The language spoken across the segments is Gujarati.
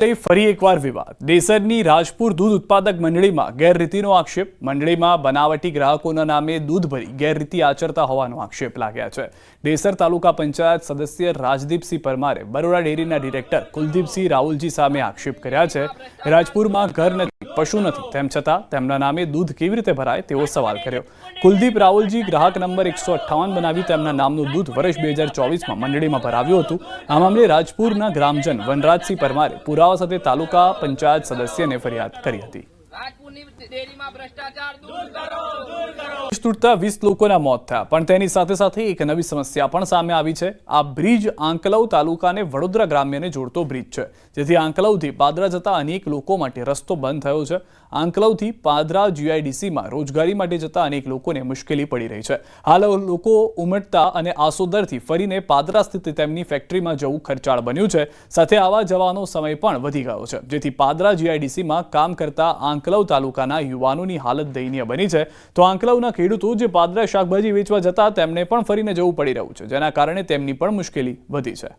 ફરી એકવાર વિવાદ દેસરની રાજપુર દૂધ ઉત્પાદક મંડળીમાં ગેરરીતિનો આક્ષેપ મંડળીમાં બનાવટી ગ્રાહકોના નામે દૂધ ભરી ગેરરીતિ આચરતા હોવાનો આક્ષેપ લાગ્યા છે। દેસર તાલુકા પંચાયત સદસ્ય રાજદીપસિંહ પરમારે બરોડા ડેરીના ડિરેક્ટર કુલદીપસિંહ રાહુલજી સામે આક્ષેપ કર્યા છે। રાજપુરમાં ઘર નથી, પશુ નથી, તેમ છતાં તેમના નામે દૂધ કેવી રીતે ભરાય તેવો સવાલ કર્યો। કુલદીપ રાહુલજી ગ્રાહક નંબર 158 બનાવી તેમના નામનું દૂધ વર્ષ 2024માં મંડળીમાં ભરાવ્યું હતું। આ મામલે રાજપુરના ગ્રામજન વનરાજસિંહ પરમારે પુરાવા સાથે તાલુકા પંચાયત સદસ્યને ફરિયાદ કરી હતી। તૂટતા 20 લોકોના મોત થયા, પણ તેની સાથે સાથે એક નવી સમસ્યા પણ સામે આવી છે। આ બ્રિજ આંકલવ તાલુકાને વડોદરા ગ્રામ્યને જોડતો બ્રિજ છે, જેથી આંકલવથી પાદરા જતા અનેક લોકો માટે રસ્તો બંધ થયો છે। આંકલવથી પાદરા જીઆઈડીસીમાં રોજગારી માટે જતા અનેક લોકોને મુશ્કેલી પડી રહી છે। હાલ લોકો ઉમટતા અને આસોદરથી ફરીને પાદરા સ્થિત તેમની ફેક્ટરીમાં જવું ખર્ચાળ બન્યું છે, સાથે આવવા જવાનો સમય પણ વધી ગયો છે, જેથી પાદરા જીઆઈડીસીમાં કામ કરતા આંકલવ તાલુકાના યુવાનોની હાલત દયનીય બની છે। તો આંકલવના ખેડૂતો જે પાદરા શાકભાજી વેચવા જતા તેમને પણ ફરીને જવું પડી રહ્યું છે, જેના કારણે તેમની પણ મુશ્કેલી વધી છે।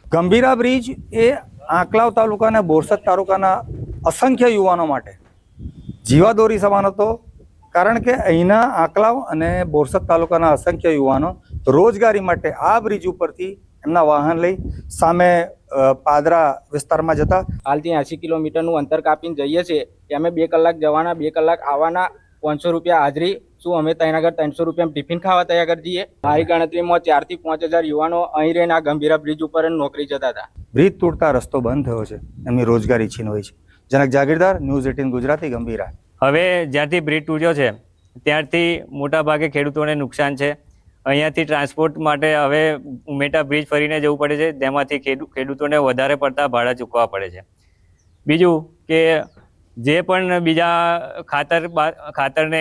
ગંભીરા બ્રિજ એ આંકલાવ તાલુકાના બોરસદ તાલુકાના અસંખ્ય યુવાનો માટે જીવાદોરી સમાન હતો, કારણ કે અહીંના આંકલાવ અને બોરસદ તાલુકાના અસંખ્ય યુવાનો રોજગારી માટે આ બ્રિજ ઉપરથી એમના વાહન લઈ સામે પાદરા વિસ્તારમાં જતા। હાલથી 80 કિલોમીટરનું અંતર કાપીને જઈએ છીએ કે અમે 2 કલાક જવાના 2 કલાક આવવાના, 500 રૂપિયા હાજરી। શું અમે ત્યાં આગળ 300 રૂપિયા ટિફિન ખાવા ત્યાં આગળ જઈએ? મારી ગણતરીમાં 4 થી 5000 યુવાનો અહીં રહીને આ ગંભીરા બ્રિજ ઉપર નોકરી જતા હતા। બ્રિજ તૂટતા રસ્તો બંધ થયો છે, એમની રોજગારી છીનવાઈ છે। જનક જાગીરદાર, ન્યૂઝ 18 ગુજરાતી, ગંભીરા। હવે જ્યાંથી બ્રિજ તૂટ્યો છે ત્યારથી મોટાભાગે ખેડૂતોને નુકસાન છે। અહીંયાથી ટ્રાન્સપોર્ટ માટે હવે ઉમેટા બ્રિજ ફરીને જવું પડે છે, તેમાંથી ખેડૂતોને વધારે પડતા ભાડા ચૂકવવા પડે છે। બીજું કે જે પણ બીજા ખાતરને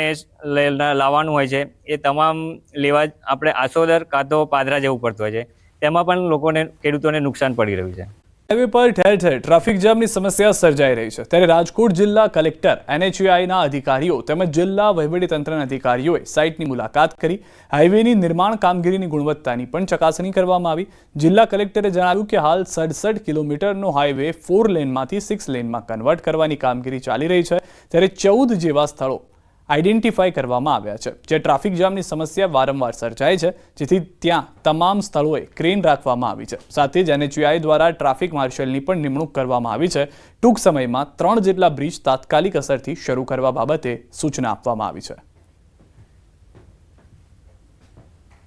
લાવવાનું હોય છે એ તમામ લેવા આપણે આસોદર કાં તો પાદરા જવું પડતું હોય છે, તેમાં પણ ખેડૂતોને નુકસાન પડી રહ્યું છે। હાઈવે પર ઠેર ઠેર ટ્રાફિક જામની સમસ્યા સર્જાઈ રહી છે, ત્યારે રાજકોટ જિલ્લા કલેક્ટર, NHAIના અધિકારીઓ તેમજ જિલ્લા વહીવટીતંત્રના અધિકારીઓએ સાઇટની મુલાકાત કરી હાઈવેની નિર્માણ કામગીરીની ગુણવત્તાની પણ ચકાસણી કરવામાં આવી। જિલ્લા કલેક્ટરે જણાવ્યું કે હાલ 67 કિલોમીટરનો હાઈવે 4 લેનમાંથી 6 લેનમાં કન્વર્ટ કરવાની કામગીરી ચાલી રહી છે, ત્યારે 14 જેવા સ્થળો આઈડેન્ટિફાઈ કરવામાં આવ્યા છે, જે ટ્રાફિક જામની સમસ્યા વારંવાર સર્જાય છે, જેથી ત્યાં તમામ સ્થળોએ ક્રેન રાખવામાં આવી છે। સાથે જ NHAI દ્વારા ટ્રાફિક માર્શલની પણ નિમણૂક કરવામાં આવી છે। ટૂંક સમયમાં 3 જેટલા બ્રિજ તાત્કાલિક અસરથી શરૂ કરવા બાબતે સૂચના આપવામાં આવી છે।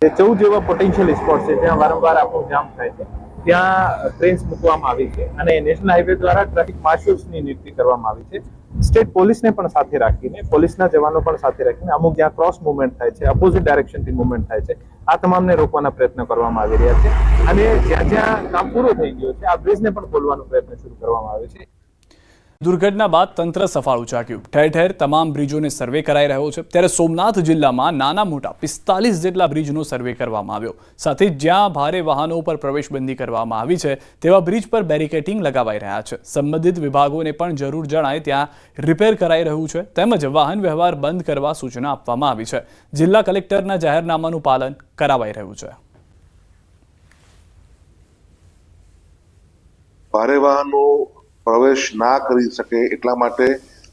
14 જેવા પોટેન્શિયલ સ્પોટ છે જ્યાં વારંવાર આપણું જામ થાય છે, ત્યાં ક્રેન્સ મૂકવામાં આવી છે અને નેશનલ હાઈવે દ્વારા ટ્રાફિક માર્શલ્સની નિયુક્તિ કરવામાં આવી છે। સ્ટેટ પોલીસને પણ સાથે રાખીને, પોલીસના જવાનો પણ સાથે રાખીને અમુક જ્યાં ક્રોસ મુવમેન્ટ થાય છે, અપોઝિટ ડાયરેક્શનથી મુવમેન્ટ થાય છે, આ તમામને રોકવાના પ્રયત્નો કરવામાં આવી રહ્યા છે અને જ્યાં જ્યાં કામ પૂરું થઈ ગયું છે આ બ્રિજને પણ ખોલવાનો પ્રયત્ન શરૂ કરવામાં આવ્યો છે। દુર્ઘટના બાદ તંત્ર સફાળું ચાક્યું, ઠેર ઠેર તમામ બ્રિજોને સર્વે કરાઈ રહ્યો છે, ત્યારે સોમનાથ જિલ્લામાં નાના મોટા 45 જેટલા બ્રિજનો સર્વે કરવામાં આવ્યો। સાથે જ્યાં ભારે વાહનો પર પ્રવેશબંધી કરવામાં આવી છે તેવા બ્રિજ પર બેરિકેડિંગ લગાવાઈ રહ્યા છે। સંબંધિત વિભાગોને પણ જરૂર જણાય ત્યાં રિપેર કરાઈ રહ્યું છે, તેમજ વાહન વ્યવહાર બંધ કરવા સૂચના આપવામાં આવી છે। જિલ્લા કલેક્ટરના જાહેરનામાનું પાલન કરાવાઈ રહ્યું છે। ભારે વાહનો પ્રવેશ ના કરી શકે એટલા માટે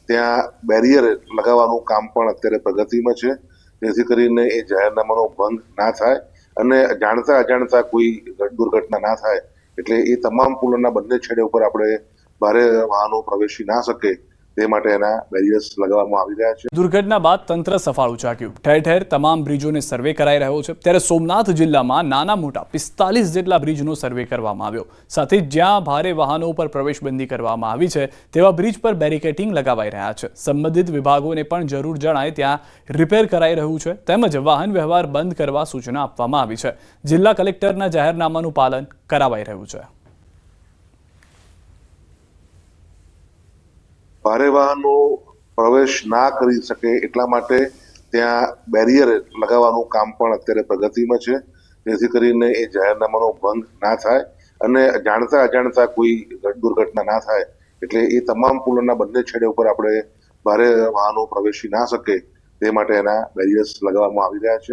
ત્યાં બેરિયર લગાવવાનું કામ પણ અત્યારે પ્રગતિમાં છે, જેથી કરીને એ જાહેરનામાનો ભંગ ના થાય અને જાણતા અજાણતા કોઈ દુર્ઘટના ના થાય, એટલે એ તમામ પુલોના બંને છેડે ઉપર આપણે ભારે વાહનો પ્રવેશી ના શકે તે માટે એના બેરિયર્સ લગાવવામાં આવી રહ્યા છે। દુર્ઘટના બાદ તંત્ર સફાળું ચાક્યું, ઠેર ઠેર તમામ બ્રિજોને સર્વે કરાઈ રહ્યો છે, ત્યારે સોમનાથ જિલ્લામાં નાના મોટા 45 જેટલા બ્રિજનો સર્વે કરવામાં આવ્યો। સાથે જ્યાં ભારે વાહનો પર પ્રવેશબંધી કરવામાં આવી છે તેવા બ્રિજ પર બેરિકેડિંગ લગાવાઈ રહ્યા છે। સંબંધિત વિભાગોને પણ જરૂર જણાય ત્યાં રિપેર કરાઈ રહ્યું છે, તેમજ વાહન વ્યવહાર બંધ કરવા સૂચના આપવામાં આવી છે। જિલ્લા કલેક્ટરના જાહેરનામાનું પાલન કરાવાઈ રહ્યું છે। ભારે વાહનો પ્રવેશ ના કરી શકે એટલા માટે ત્યાં બેરિયર લગાવવાનું કામ પણ અત્યારે પ્રગતિમાં છે, જેથી કરીને એ જાહેરનામાનો ભંગ ના થાય અને જાણતા અજાણતા કોઈ દુર્ઘટના ના થાય, એટલે એ તમામ પુલોના બંને છેડે ઉપર આપણે ભારે વાહનો પ્રવેશી ના શકે તે માટે એના બેરિયર્સ લગાવવામાં આવી રહ્યા છે।